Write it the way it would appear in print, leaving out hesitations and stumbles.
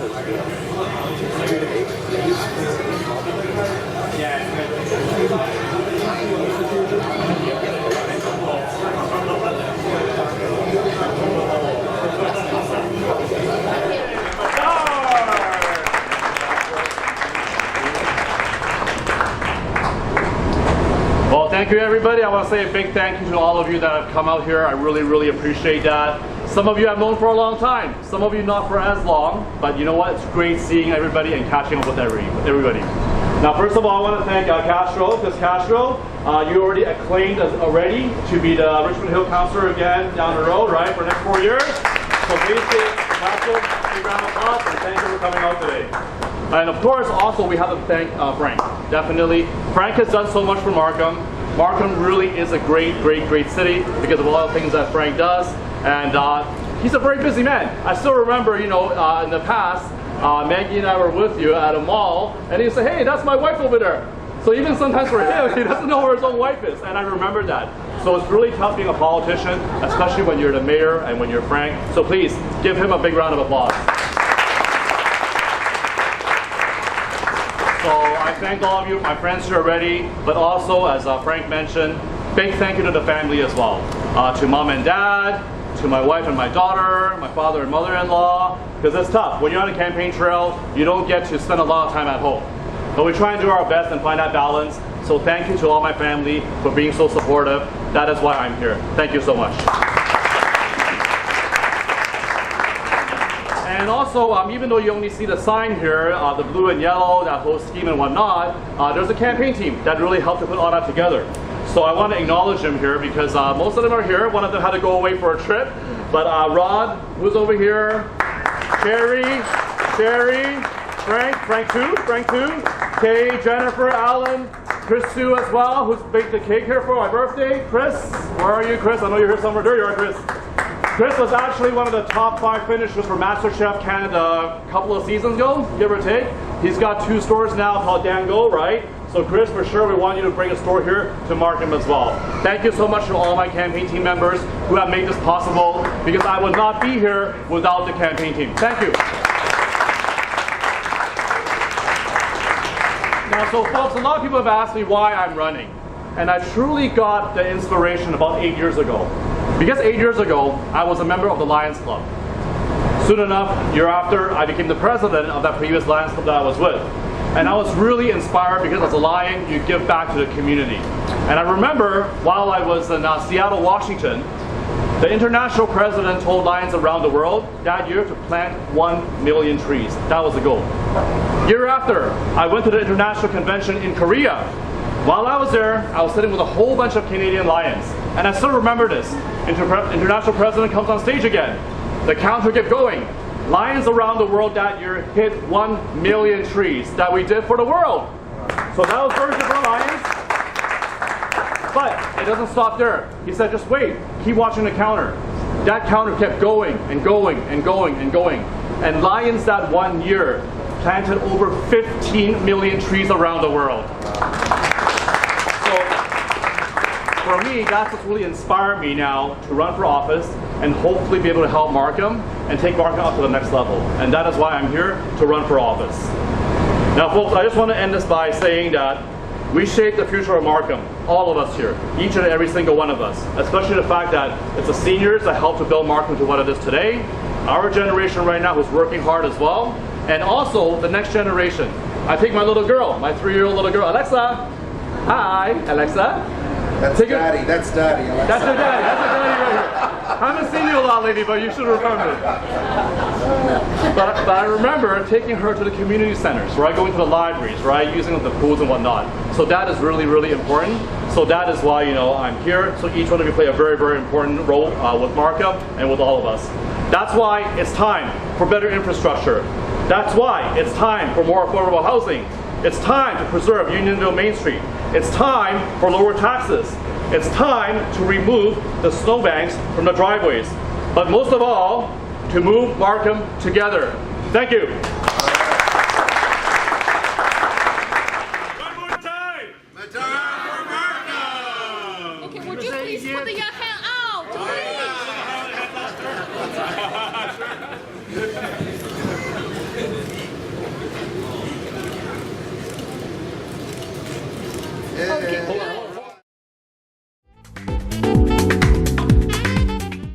Well, thank you everybody. I want to say a big thank you to all of you that have come out here. I really, really appreciate that. Some of you I've known for a long time, some of you not for as long, but you know what? It's great seeing everybody and catching up with everybody. Now, first of all, I want to thank Castro, because Castro, you already acclaimed as already to be the Richmond Hill Councillor again down the road, right, for the next 4 years. So please give Castro a big round of applause and thank you for coming out today. And of course, also we have to thank Frank. Definitely, Frank has done so much for Markham. Markham really is a great city because of all the things that Frank does. And he's a very busy man. I still remember, you know, in the past, Maggie and I were with you at a mall, and he'd say, hey, that's my wife over there. So even sometimes for him, he doesn't know where his own wife is, and I remember that. So it's really tough being a politician, especially when you're the mayor and when you're Frank. So please, give him a big round of applause. So I thank all of you, my friends here already, but also, as Frank mentioned, big thank you to the family as well. To mom and dad, to my wife and my daughter, my father and mother-in-law, because it's tough. When you're on a campaign trail, you don't get to spend a lot of time at home. But we try and do our best and find that balance. So thank you to all my family for being so supportive. That is why I'm here. Thank you so much. And also, even though you only see the sign here, the blue and yellow, that whole scheme and whatnot, there's a campaign team that really helped to put all that together. So I want to acknowledge them here because most of them are here. One of them had to go away for a trip. But Rod, who's over here, Sherry, Frank too, Kay, Jennifer, Alan, Chris Sue as well, who's baked the cake here for my birthday. Chris, where are you, Chris? I know you're here somewhere. There you are, Chris. Chris was actually one of the top 5 finishers for MasterChef Canada a couple of seasons ago, give or take. He's got 2 stores now called Dango, right? So Chris, for sure, we want you to bring a store here to Markham as well. Thank you so much to all my campaign team members who have made this possible, because I would not be here without the campaign team. Thank you. Now, so folks, a lot of people have asked me why I'm running. And I truly got the inspiration about 8 years ago. Because 8 years ago, I was a member of the Lions Club. Soon enough, year after, I became the president of that previous Lions Club that I was with. And I was really inspired because as a Lion, you give back to the community. And I remember while I was in Seattle, Washington, the international president told Lions around the world that year to plant 1 million trees. That was the goal. Year after, I went to the international convention in Korea. While I was there, I was sitting with a whole bunch of Canadian Lions. And I still remember this. International president comes on stage again. The counter kept going. Lions around the world that year hit 1 million trees that we did for the world. So that was very good for Lions. But it doesn't stop there. He said, just wait, keep watching the counter. That counter kept going and going and going and going. And Lions that 1 year planted over 15 million trees around the world. For me, that's what's really inspired me now to run for office and hopefully be able to help Markham and take Markham up to the next level. And that is why I'm here to run for office. Now folks, I just want to end this by saying that we shape the future of Markham, all of us here, each and every single one of us, especially the fact that it's the seniors that helped to build Markham to what it is today, our generation right now who's working hard as well, and also the next generation. I take my little girl, my 3-year-old little girl, Alexa. Hi, Alexa. That's Daddy, that's Daddy. That's your daddy, that's your daddy right here. I haven't seen you a lot lately, but you should remember. But I remember taking her to the community centers, right? Going to the libraries, right? Using the pools and whatnot. So that is really, really important. So that is why, I'm here. So each one of you play a very, very important role with Markham and with all of us. That's why it's time for better infrastructure. That's why it's time for more affordable housing. It's time to preserve Unionville Main Street. It's time for lower taxes. It's time to remove the snowbanks from the driveways. But most of all, to move Markham together. Thank you. One more time. Madar for Markham. Okay, would you please put your hand out, please? Okay.